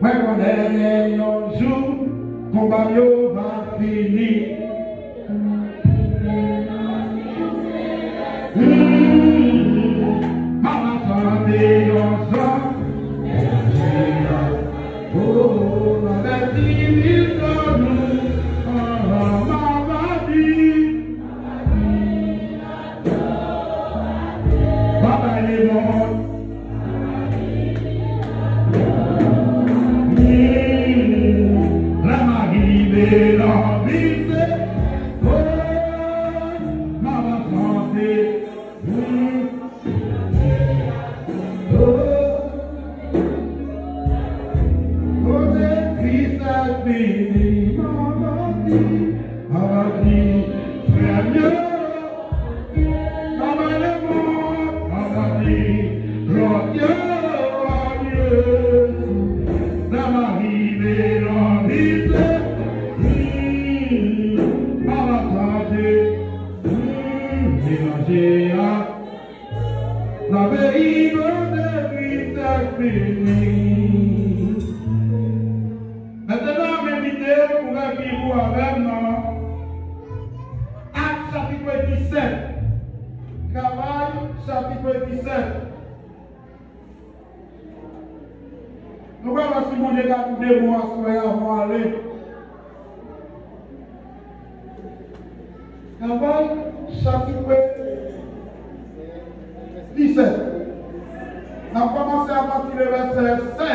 Moi, quand est un jour, combat va finir. Maman, quand est un jour, oh, la vie dans nous, maman dit, papa est mort. La Marie de l'Envise, oh, maman santé, oh, Christ a béni, maman dit, frère mieux, maman est mort, maman dit, Dieu, la Marie de l'Envise, maman santé, mélanger à la veille de Christ a béni. Maintenant, m'inviter pour un bureau avec nous. Acte chapitre 17. Travail chapitre 17. Nous allons si mon dégât pour des mois avant d'aller. Travail chapitre 17. On a commencé à partir du verset 16.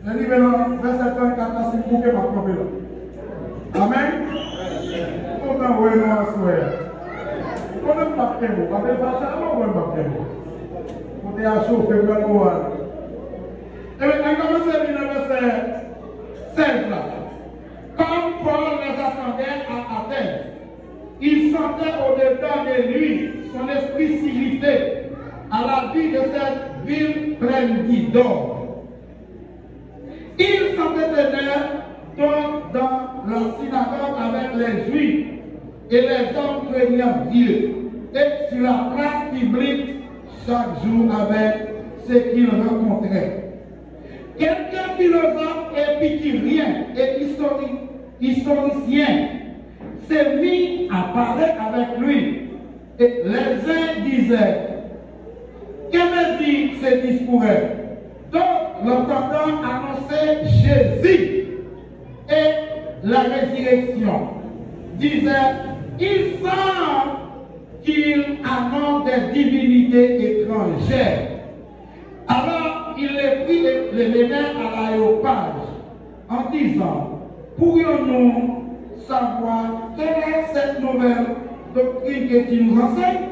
Je lis maintenant verset 34 à 6 pour que ma propre là. Amen. Autant vous nous à souhait. On ne peut pas faire vous. Avec ça, on ne peut pas faire vous. On est à chauffer pour le voir. Et on commence à lire le verset 16 là. Comme Paul les attendait à Athènes, il sentait au-dedans de lui son esprit s'irriter à la vue de cette ville pleine d'idoles. Il s'entretenait donc dans la synagogue avec les Juifs et les hommes craignant Dieu, et sur la place publique chaque jour avec ce qu'il rencontrait. Quelques philosophes épicuriens et historiciens s'est mis à parler avec lui, et les uns disaient, que veut dire ce discours? Donc, l'entendant annoncer Jésus et la résurrection, disait, il semble qu'il annonce des divinités étrangères. Alors, il les prit et les menait à l'aéropage en disant, pourrions-nous savoir quelle est cette nouvelle doctrine que tu nous enseignes?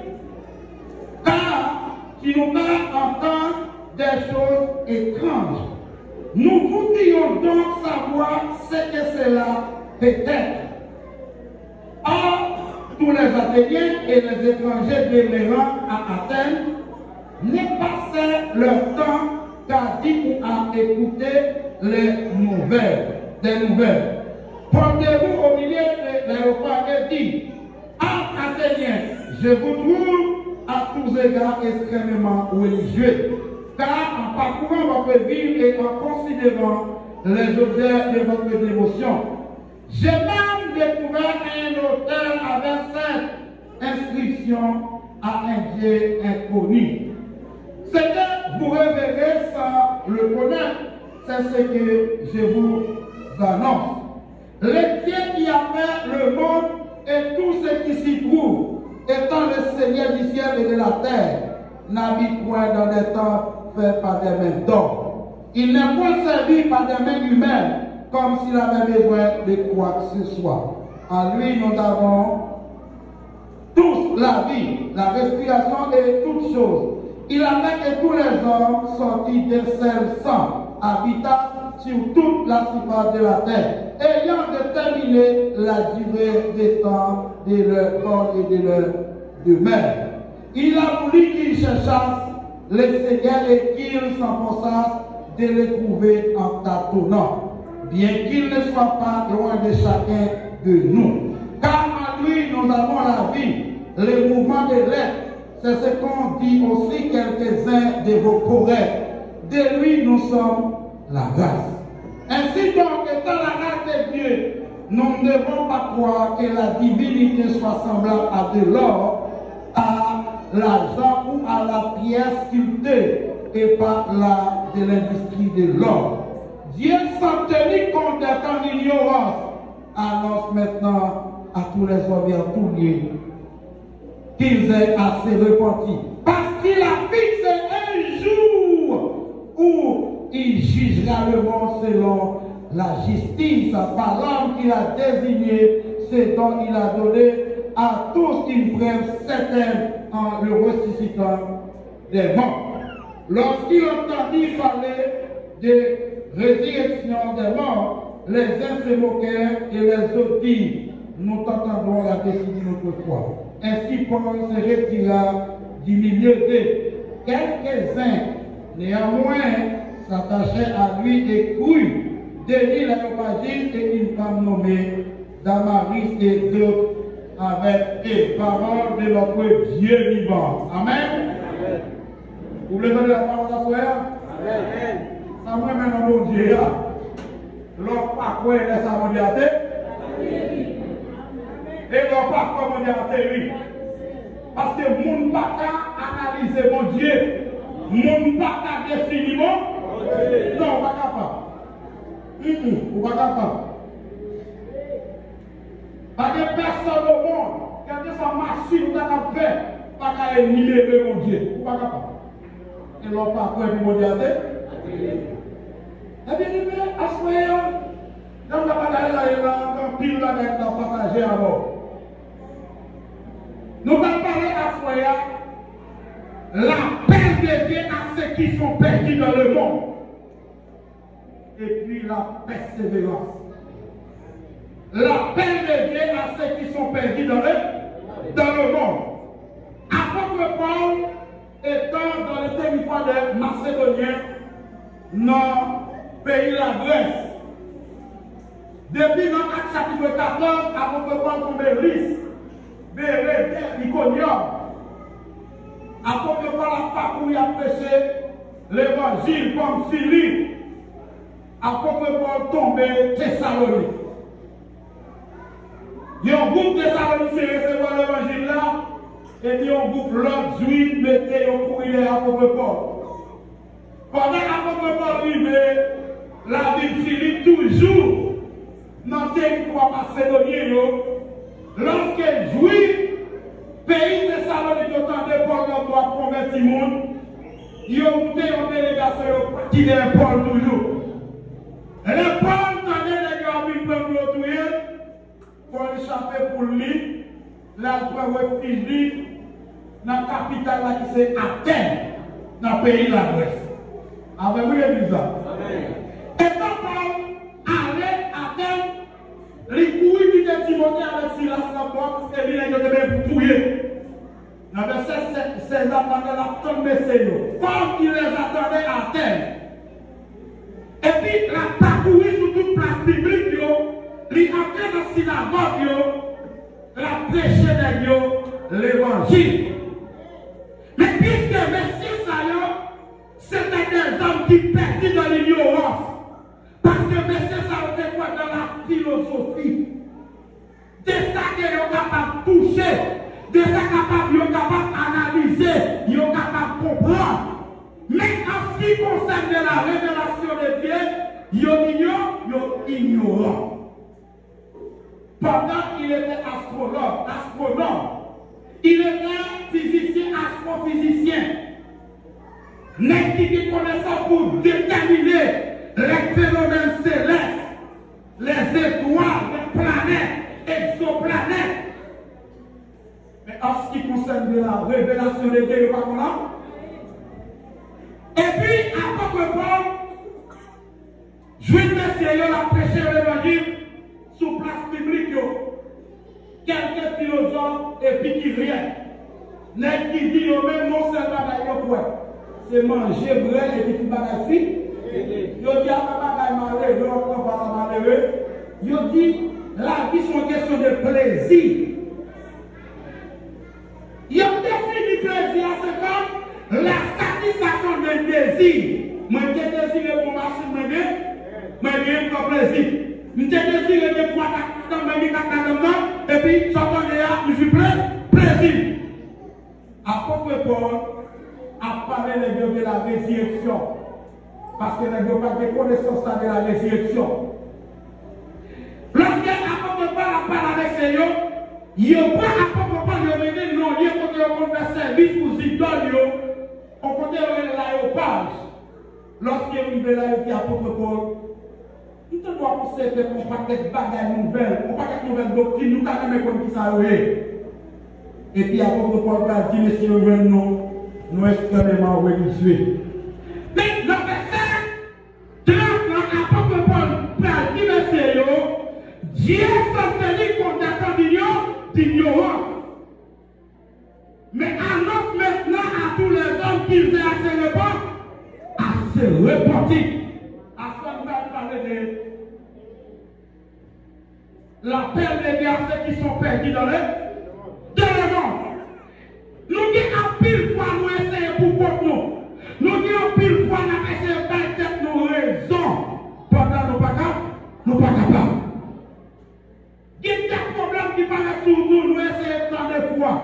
Car tu nous fais entendre des choses étranges. Nous voudrions donc savoir ce que cela peut être. Or, tous les Athéniens et les étrangers demeurant à Athènes ne passaient leur temps qu'à dire ou à écouter des nouvelles. Portez-vous au milieu de l'aéroport et dit, Athéniens, je vous trouve à tous égards extrêmement religieux, car en parcourant votre ville et en considérant les objets de votre dévotion, j'ai même découvert un hôtel avec cette inscription à un Dieu inconnu. Ce que vous révérez sans le connaître, c'est ce que je vous annonce. Le Dieu qui a fait le monde et tout ce qui s'y trouve, étant le Seigneur du ciel et de la terre, n'habite point dans des temples faits par des mains d'hommes. Il n'est point servi par des mains humaines, comme s'il avait besoin de quoi que ce soit. En lui, nous avons tous la vie, la respiration et toutes choses. Il a fait que tous les hommes sortis de seul sang, habitant sur toute la surface de la terre, ayant déterminé la durée des temps de leur corps et de leur demeure. Il a voulu qu'ils cherchassent le Seigneur et qu'ils s'enfonçassent de le trouver en tâtonnant, bien qu'il ne soit pas loin de chacun de nous. Car en lui nous avons la vie, le mouvement de l'être. C'est ce qu'ont dit aussi quelques-uns de vos poètes. De lui nous sommes la grâce. Ainsi donc, étant la grâce de Dieu, nous ne devons pas croire que la divinité soit semblable à de l'or, à l'argent ou à la pierre sculptée et pas de l'industrie de l'or. Dieu, sans tenir compte d'être en ignorance, annonce maintenant à tous les hommes et à tous lieux qu'ils aient assez repenti. Parce qu'il a fixé un jour où il jugera le monde selon la justice, par l'homme qu'il a désigné, ce dont il a donné à tous une preuve certaine en le ressuscitant des morts. Lorsqu'il entendit parler de résurrection des morts, les uns se moquèrent et les autres dirent, nous t'entendrons la décider notre foi. Ainsi Paul se retira du milieu d'eux. Quelques-uns, néanmoins, s'attachaient à lui et crurent. Denis l'Aréopagite et une femme nommée Damaris et d'autres avec les paroles de notre Dieu vivant. Amen. Vous voulez donner la parole à frère? Amen. Ça moi maintenant mon Dieu. L'autre pas quoi est sa mondialité. Et l'autre pas quoi mondialité oui. Parce que mon n'a pas analyser mon Dieu. Mon n'a pas définir mon. Non, on pas capable. Ou pas capable. Pas de personne au monde, quand ils sont massifs, vous avez fait, pas qu'à éliminer mon Dieu. Ou pas capable. Et l'on pas quoi de mondialité. Eh bien, à ce moment-là, dans la bataille, il y a un pile là dans partager alors. Nous allons parler à ce moment-là, la paix de Dieu à ceux qui sont perdus dans le monde. Et puis la persévérance. La paix de Dieu à ceux qui sont perdus dans le monde. Apôtre Paul étant dans le territoire des Macédoniens, dans le pays de la Grèce. Depuis dans Actes chapitre 14, apôtre Paul tombe Lys, Bérée, Iconium. Apôtre Paul a parcouru à prêcher l'évangile comme Philippe. Apôtre Paul tombe Thessalonique. Il y a un groupe de Thessalonique qui recevoir l'évangile là, et puis un groupe l'autre juif mettait au courrier à l'apôtre Paul. Pendant l'apôtre Paul arrivait, la ville de Philippe toujours dans le territoire macédonien, lorsque les juifs, pays de Thessalonique, entendait Paul dans droit convertir le monde, ils ont monté en délégation qui est Paul toujours. Et le Paul tenait les gars qui peuvent l'autoyer pour échapper pour lui, là pour refugier dans la capitale là qui c'est Athènes, dans le pays de la Grèce. Avez-vous lu ça? Et quand Paul allait à Athènes, il courait du Timothée avec Silas là parce que lui il était pour fouiller. Dans le verset 16, pendant la tombée c'est Paul il les attendait à Athènes. Et puis, la parcouru sur toute place publique, il entrait dans la synagogue, la prêché l'évangile. Mais puisque messieurs ça, c'était des hommes qui perdaient dans l'ignorance. Parce que messieurs ça, était quoi dans la philosophie. De ça qu'ils sont capables de toucher, de ça qu'ils sont capables d'analyser, ils sont capables de comprendre. Mais en ce qui concerne la révélation de Dieu, ils ignorent. Pendant qu'il était astronome, il était physicien, astrophysicien. Mais qui connaissait pour déterminer les phénomènes célestes, les étoiles, les planètes, exoplanètes. Mais en ce qui concerne la révélation de Dieu, il n'y a pas qu'on a. Et puis, apôtre Paul, juif messieurs, a prêché l'évangile sous place publique. Quelques philosophes épicuriens, qui disent même non seulement d'ailleurs, c'est manger bread et puis bagaille fille. Ils disent à malheureux, ils disent la vie c'est une question de plaisir. Ils ont défini plaisir, c'est comme la satisfaction d'un désir. Moi, j'ai désiré pour marcher, gagné pour plaisir. Nous avons désiré de pouvoir et puis, ça je suis plaisir. Apôtre Paul a parlé de la résurrection. Parce que nous n'avons pas de connaissance de la résurrection. Lorsque l'apôtre Paul a parlé avec eux, il n'y a pas l'apôtre Paul qui a dit non, il y a un faire service pour idoles, on peut dire l'aéropage. Lorsqu'il est là, il dit apôtre Paul, nous devons conserver qu'on pas quelque bagaille nouvelle, on pas quelque nouvelle doctrine, nous avons même comme qui ça est. Et puis apôtre Paul a dit, messieurs, nous extrêmement religieux. Mais le verset 30, l'apôtre Paul a dit, messieurs, Dieu s'en tenu compte d'ignorant. Mais annonce maintenant à tous les hommes qu'ils aient à se repentir. Afin de parler de la peine des gars, ceux qui sont perdus dans le monde. Nous disons en pile fois nous essayons pour contre nous. Nous disons en pile fois nous essayons de faire nos raisons. Pendant nous pas capables. Il y a des problèmes qui paraissent sur nous, nous essayons tant de fois.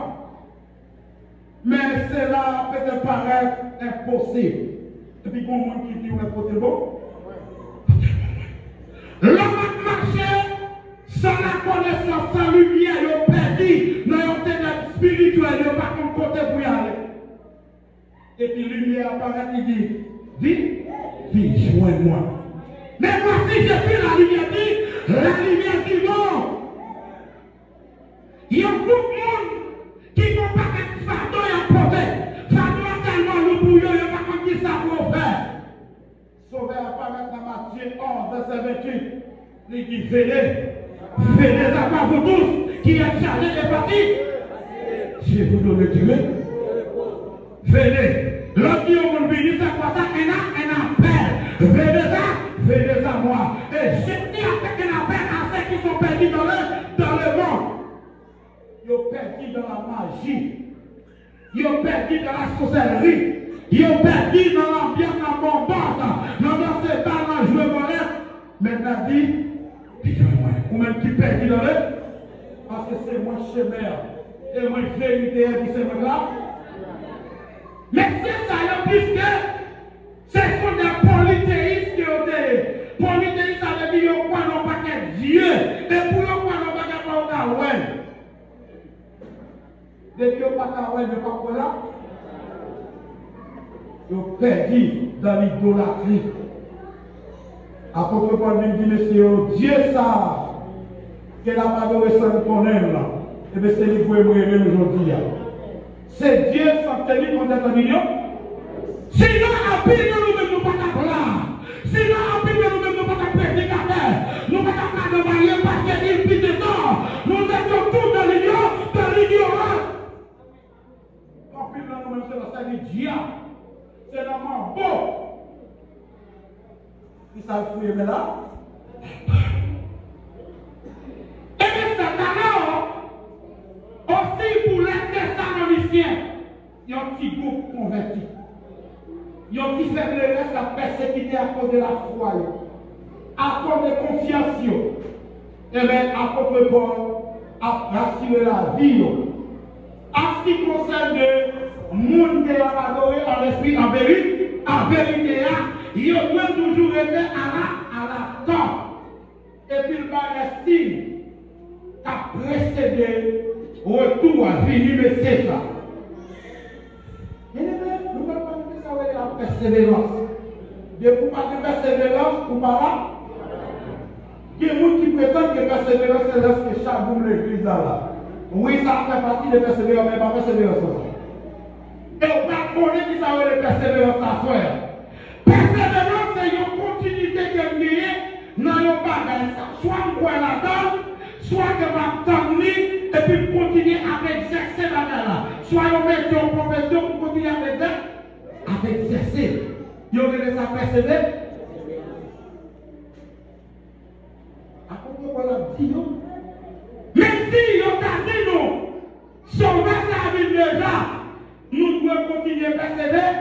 Mais cela peut paraître impossible. Et puis, comment on dit que c'est bon? L'homme marché sans la connaissance, sans lumière, il a perdu dans un ténèbre spirituel, il n'a pas de côté pour y aller. Et puis, lumière apparaît, il dit, viens, joins-moi. Mais moi, si je suis la lumière dit non. Il y a beaucoup de monde qui ne vont pas être fardeau et apporter. Fardeau tellement le bouillon, il n'y a pas comme qui ça pour faire. Sauveur apparaît dans Matthieu 11, verset 28. Il dit, venez à part vous tous qui êtes chargés de partir. Je vous donne le Dieu. Venez. Lorsqu'il y a un béni, c'est quoi ça? Un appel. Venez à moi. Et je dis avec un appel à ceux qui sont perdus dans le monde. Ils ont perdu dans la magie. Ils ont perdu dans la sorcellerie. Ils ont perdu dans l'ambiance abondante. Dans ces balles à jouer voleur. Maintenant dit, ou même qui perdit dans le. Parce que c'est moi chemin. Et moi vérité qui c'est moi là. Mais c'est ça, puisque ce sont des polythéistes qui ont été. Polythéistes, ça veut dire qu'ils n'ont pas que Dieu. Et pour eux, ils n'ont pas que Dieu. Depuis qu'ils n'ont pas que Dieu, ils n'ont pas là. Ils ont perdu dans l'idolâtrie. Apôtre Paul dit, messieurs, Dieu ça, qu'elle n'a pas de ressenti qu'on aime là. Et bien c'est lui qui vous aimer aujourd'hui. C'est Dieu sans tenir compte de million. Sinon, en pile, nous ne pouvons pas là. Sinon, en pile, nous ne pouvons pas prédicateur. Nous ne pouvons pas nous marier parce qu'il pite de temps. Nous étions tous dans l'ignorance. En pile, nous-mêmes, c'est le diable. C'est la mort beau. Qui ça le fouille, mais là? Et bien, c'est alors, aussi pour les Thessaloniciens, il y a un petit groupe converti. Il y a un petit faiblesse à persécuter à cause de la foi, à cause de confiance. Et bien, apôtre Paul a rassuré la vie. En ce qui concerne le monde qui a adoré en esprit, en vérité, il doit toujours rester à la temps. Et puis, il va rester à précéder retour à venir, mais c'est ça. Nous ne pouvons pas dire ça avec la persévérance. De ne pas de persévérance, ou pas là. Il y a des gens qui prétendent que la persévérance, c'est lorsque chaboum l'église là. Oui, ça fait partie de persévérance, mais pas persévérance. Et on va connaître qui ça veut de persévérance à faire. Persévérance, c'est une continuité que nous avons dans nos bagages. Soit nous croyons là-dedans, soit que va t'emmener et puis continuer à exercer la là. Soit nous mettons en profession pour continuer à exercer. Vous avez ça persévérer. À côté de la dit non. Même si vous avez dit non, sauver sa vie déjà, nous devons continuer à persévérer.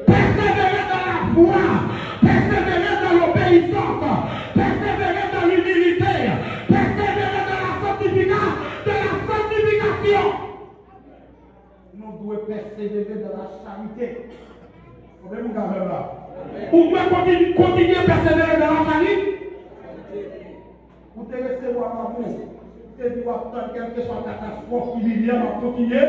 Persévérer dans la foi, persévérer dans l'obéissance. l'obéissance, persévérer dans l'humilité, persévérer dans la sanctification. Nous devons persévérer dans la charité. Vous pouvez nous garder là. Vous devez continuer à persévérer dans la charité. Vous devez recevoir l'amour. Vous devez attendre quelque chose de catastrophe qui vient à continuer.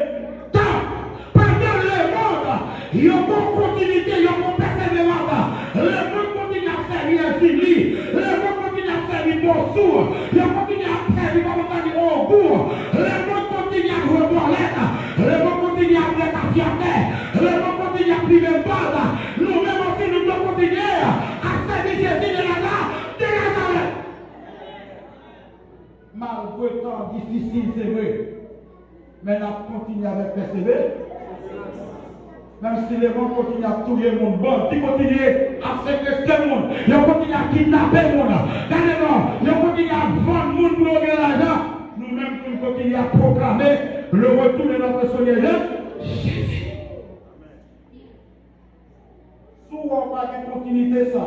Pendant le monde, il y a une continuité, il y a une persévérance. Le monde continue à servir un fili. Le monde continue à servir bon sourd. Le monde continue à servir au goût. Le monde continue à jouer toilette. Le monde continue à faire la fierté. Le monde continue à priver le bord. Nous-mêmes aussi, nous devons continuer à servir Jésus de Nazareth. Malgré le temps difficile, c'est vrai. Mais nous continuons avec persévérance. Même si les gens continuent à tuer le monde, bon, ils continuent à séquestrer le monde, ils continuent à kidnapper le monde, ils continuent à vendre le monde pour gagner l'argent. Nous-mêmes, nous continuons à proclamer le retour de notre Seigneur Jésus. Si on n'a pas de continuité, ça,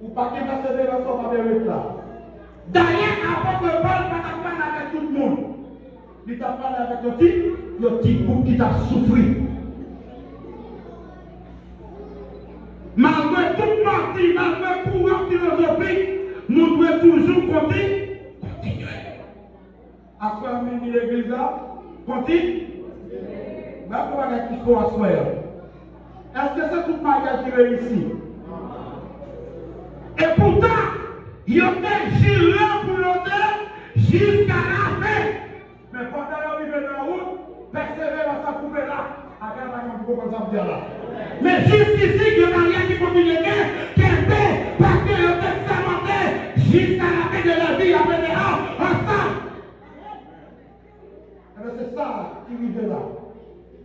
ou pas de persévérance, on va vérifier là. D'ailleurs, avant de parler, on parle avec tout le monde. Il t'a parlé avec le petit groupe qui t'a souffert. Malgré toute partie, malgré le pouvoir philosophique, nous devons toujours continuer. Après, on met l'église là, continue. Mais pour la question à soi, est-ce que c'est tout mariage qui réussit? Et pourtant, il y a des gilets pour l'honneur jusqu'à la fin. Mais quand on arrive dans la route, persévérance à couper là. Mais jusqu'ici, il n'y a rien qui continue de faire, parce que le testament jusqu'à la fin de la vie, après des ensemble. C'est ça qui vit là.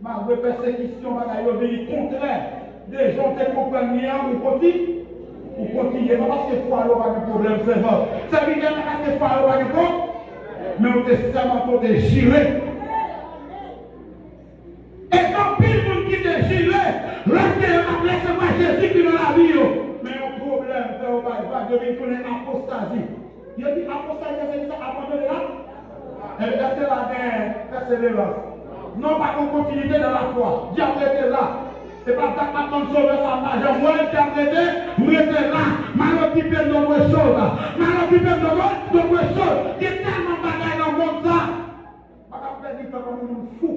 Malgré persécution, il y a le contraire. Des gens qui comprennent bien, ou continuent. Pas parce que foi, il y a un problème, c'est vrai. Ça veut dire parce que foi, il y a un problème, mais au testament, de girer. Et quand pile monde qui déchire, lorsque on a blessé moi Jésus qui dans la vie, mais un problème, c'est au bail, de venir apostasie. Il a dit apostasie, c'est ça, abandonner là. Et c'est la persévérance. Non pas qu'on continuité dans la foi. Diable était là. C'est pas ça qu'on sauver sa page. Moi, diable était, vous êtes là. Mal occupé de nos choses. Mal occupé de nos choses. Il y a tellement de bagailles dans le monde ça. Pas qu'à faire du temps comme un fou.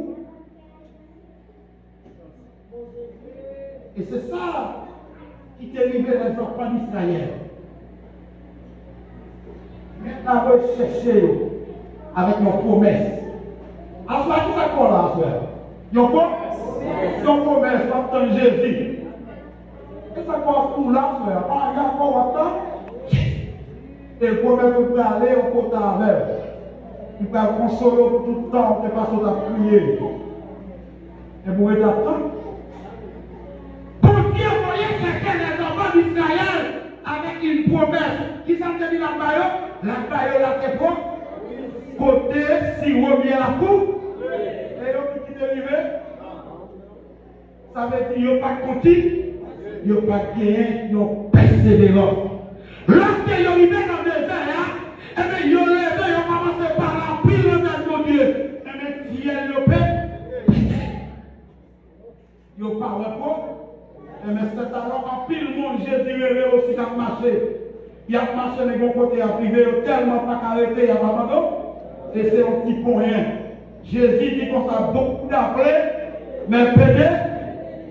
Et c'est ça qui t'est arrivé les enfants d'Israël. Maintenant, on va chercher avec nos promesses. En soi, qui ça qu'on a, frère? Yon promesse, on Jésus. Et ça qu'on tout là, frère? On a encore autant. Et le promet qu'on peut aller, on peut avec. Il peut consoler tout le temps, on ne peut pas se prier. Et vous êtes attendre. Dieu voyait chercher les enfants d'Israël avec une promesse. Qui s'en dit la baille? La baille là c'est quoi? Côté si revient la coupe. Et eux qui dérivé. Ça veut dire qu'ils n'ont pas compté. Ils n'ont pas gagné, ils ont persévéré. Lorsque ils sont arrivés dans le désert, et bien ils ont levé, ils ont commencé par la pile de Dieu. Et bien si elle le paie, ils n'ont pas repos. Mais c'est alors en pile monde, Jésus est aussi qui a marché. Il a marché de bon côté à privé, tellement pas arrêté, il n'y a pas de. Et c'est un petit pour rien. Jésus dit qu'on a beaucoup d'appelés, mais pédé,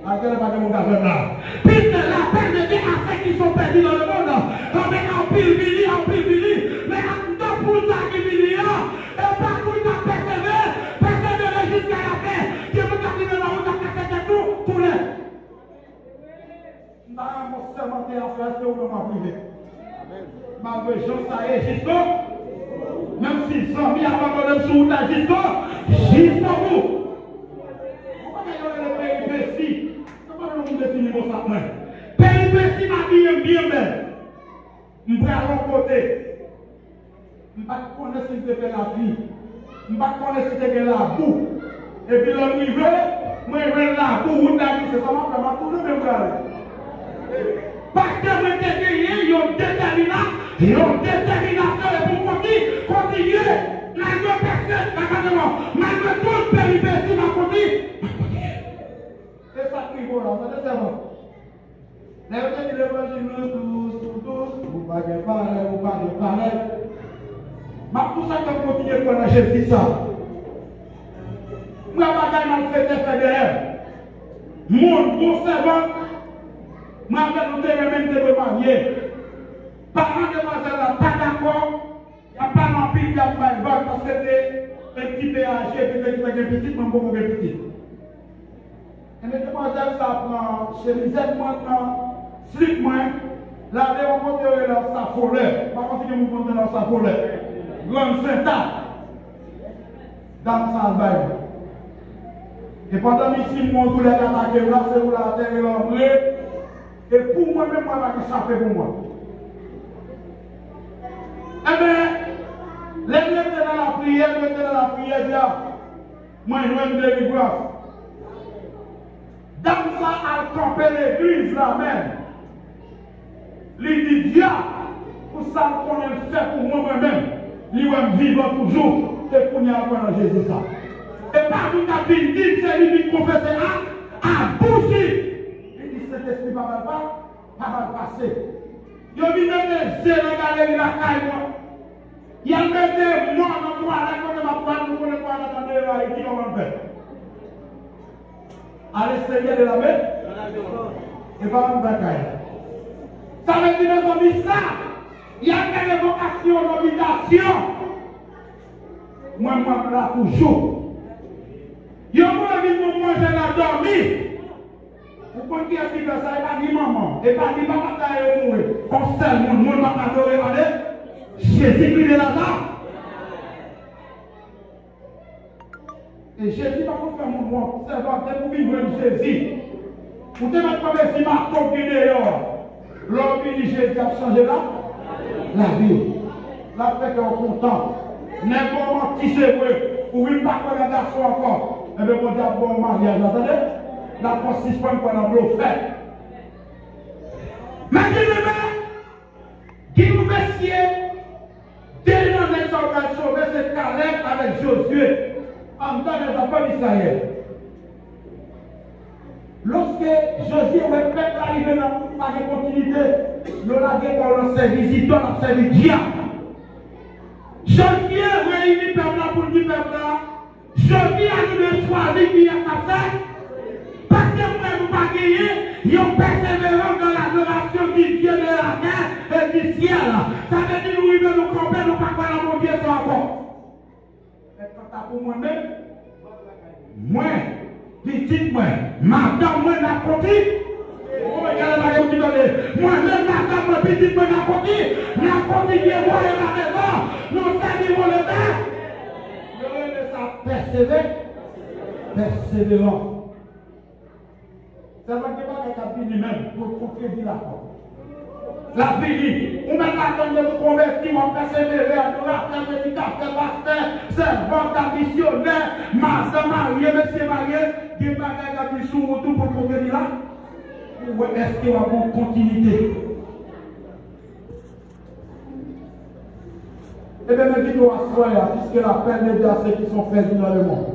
à quel moment on a fait là? Puisque la peine de Dieu à ceux qui sont perdus dans le monde, on met en pile, mais en temps pour ça qui vit là, et pas pour ça persévérer jusqu'à la fin. Dieu vous a dit de la route à casser tout, pour les. Mon serment est en face de vous, ma privé. Malgré Jean, ça est jusqu'au. Même s'ils sont mis à abandonner sur vous, jusqu'au bout. Pourquoi il y a le péripéties? Comment vous définissez vos sapins? Péripéties m'a dit bien belle. Je vais à l'autre côté. Je ne sais pas si c'était la vie. Je ne sais pas si c'était la boue. Et puis le rivet, moi je vais la boue, c'est ça m'a fait tout le même. Parce que vous avez gagné, il y a Ils ont détermination et pour continuer. Malgré personne, malgré toute péripétie, ma continuer. C'est ça qui est bon là, c'est ça. L'évangile tous, vous ne parlez pas. Mais pour ça que vous continuez pour la Jésus ça. Moi, je vais faire des fédérales. Mon servant, moi, je vais même te marier. Parents de mademoiselle, pas d'accord. Il n'y a pas d'empire qui a pas parce que c'est un petit PHG, peut-être que c'est un petit, mais beaucoup de petit. Et mesdemoiselles, ça prend chemisette, maintenant, slip, moi, là, on va monter dans sa forêt. Par contre, on va monter dans sa forêt. Grande Saint-Anne, dans sa baille. Et pendant 6 mois, tous les attaqués, là, c'est où la terre est l'emblée. Et pour moi-même, moi, je vais échapper pour moi. Eh bien, les gens étaient dans la prière, là. Moi, je vais me délivrance. Dans ça, à camper l'église là même. Il dit, Dieu, pour ça qu'on a fait pour moi-même, il va vivre toujours. Et pour nous avoir Jésus ça. Et par tout à fait, il dit, c'est lui qui confesse à boucher. Il dit, cet esprit ne va pas passer. Il a mis des zèles dans la galerie, la caille. Il a mis des morts dans le toilette, on ne va pas nous connaître dans le et qui va faire. À l'extérieur de la mer, et pas dans la caille. Ça veut dire, mes amis, ça. Il y a des vocations d'habitation. Moi, là, toujours. Il y a un ami qui mange la dormir. Vous pouvez dire que ça n'est pas ni maman. Et pas ni papa qui est mourir. Comme ça, le monde va adorer. Jésus-Christ est là. Et Jésus va vous faire mon monde. C'est pour vivre Jésus. Vous devez pas si ma copine dehors. L'homme dit Jésus a changé la vie. La fait qu'on est content. N'importe qui c'est vrai. Ou une pas qu'on a garçon encore. Et bien, on dit à bon mariage. Attendez? La consiste pas qu'on a beau faire. Mais qui nous messieurs, dès qu'on va sauver ce Caleb avec Josué, en temps des enfants d'Israël. Lorsque Josué ou le peuple arrivé dans la continuité, nous l'avons pour le service, dans le service diable. Josué réunit le peuple pour dire peuple. Josué a nous choisi qui a fait. Parce que vous ne pas gagner, ils ont persévéré dans l'adoration du Dieu de la terre et du ciel. Ça veut dire que nous devons nous camper, nous ne pouvons pas la monter encore. Mais quand pour moi-même, moi, petit moi, madame, moi, la copie. Moi-même, madame, petit moi, la copie. La copie qui est moi, la maison. Nous saluons le père. Nous devons persévérant. Ça va pas la vie lui-même pour crédit la forme. La vie, on met la tonne de nous convertir, on persévérer, adorateur, médicateur, pasteur, servant, missionnaire, master, marié, monsieur marié, des bagages à sous tout pour convertir là. Ou est-ce qu'il y a une continuité? Eh bien, me dites-nous à soi, puisque la peine est à ceux qui sont perdus dans le monde.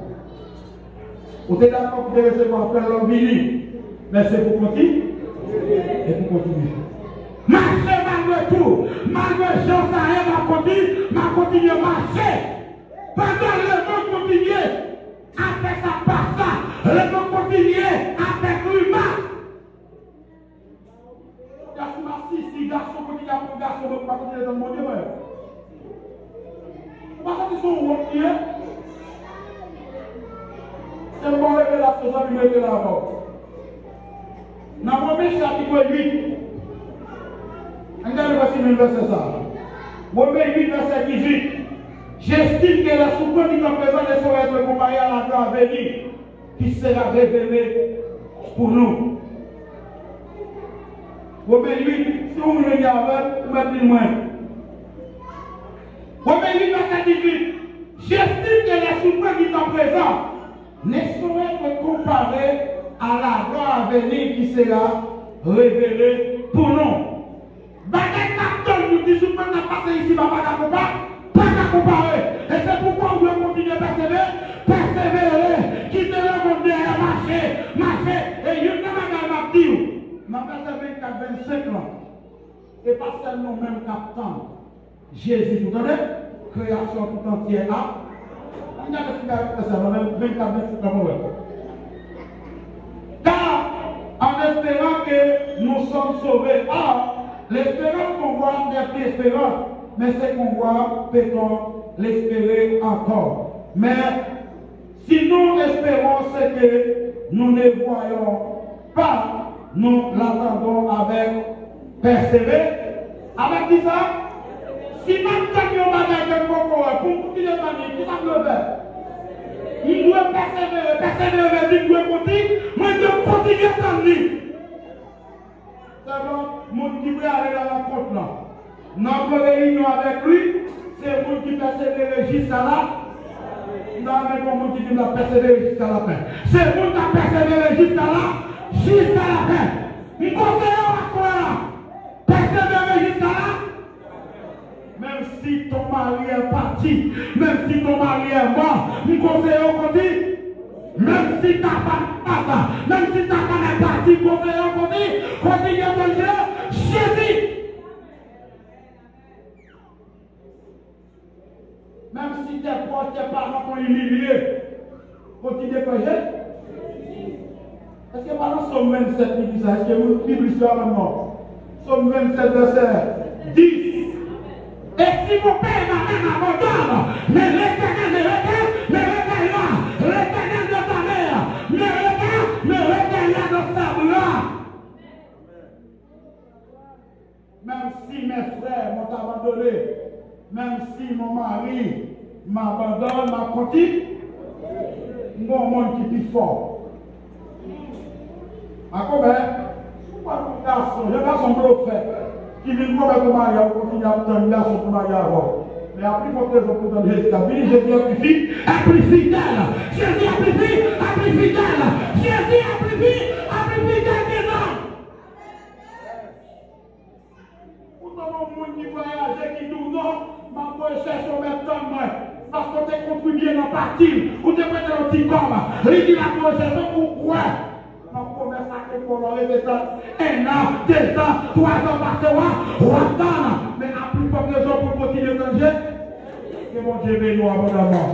Vous êtes d'accord pour recevoir appel l'homme béni? Mais c'est pour continuer. Et pour continuer. Marcher malgré tout. Malgré Jean Sahel m'a continué à marcher. Pendant le monde continuer. Avec sa passe, le monde continuer avec l'humain. Si garçon continue à prendre garçon, ne pas continuer dans le monde. Parce qu'ils sont remplis. C'est bon, révélation, ça lui met là-bas. Dans Romains chapitre 8, regardez voici le verset ça. Romains 8, verset 18. J'estime que la souffrance qui est présente ne saurait être comparée à la gloire à venir qui sera révélée pour nous. Romains 8, si vous me regardez, vous mettez moins. Romains 8, verset 18. J'estime que la souffrance qui est présente ne saurait être comparée à la gloire à venir qui sera révélée pour nous. Bagay Capton nous dit souvent dans Et pas seulement même captant. Jésus, vous entendez? Création tout entière là. On a que ça, même car, en espérant que nous sommes sauvés, l'espérance qu'on voit n'est plus espérance, mais c'est qu'on voit, peut-on l'espérer encore. Mais si nous espérons ce que nous ne voyons pas, nous l'attendons avec persévérance. Avec qui ça? Si même camion bagage de coco, pour continuer à manier, qui ça le fait? Il doit persévérer, il doit continuer, moi je dois continuer à t'amener. C'est bon, mon qui veut aller à la côte là. Notre réunion avec lui, c'est vous qui persévérez jusqu'à là. Non, mais comment tu dis la persévérer jusqu'à la fin? C'est vous qui persévérez jusqu'à là, jusqu'à la fin. Nous conseillons à quoi là? Persévérer jusqu'à là. Même si ton mari est parti, même si ton mari est mort, nous conseillons qu'on dit, même si ta femme, même si ta femme est partie, conseillons qu'on dit, continue à manger, Jésus. Même si tes proches, tes parents sont humiliés, continue à manger. Est-ce que pendant Somme 27, il dit ça? Est-ce que vous vivez l'histoire maintenant? Somme 27, verset 10. Et si mon père m'abandonne, mais l'Éternel me recueillera, l'Éternel de ta mère, me recueillera de sa gloire. Même si mes frères m'ont abandonné, même si mon mari m'abandonne, m'a conti, mon monde qui est plus fort. À combien? Pourquoi mon garçon bluffé? Qui vient de me marier, on continue à attendre là son mariage avant. Mais après, il faut que je vous donne Jésus. Jésus amplifie, amplifie d'elle. Jésus amplifie, amplifie d'elle. Jésus amplifie d'elle dedans. Pourtant, mon monde qui voyage, qui dit non, ma foi cherche au même temps, parce qu'on t'a contribué dans la partie, ou t'es prêt dans le petit corps. Il dit la possession pour quoi? On commence à écolorer des ans, 1 an, 2 ans, 3 ans par mois, mais à plus forte raison pour continuer à manger, que mon Dieu bénisse abondamment.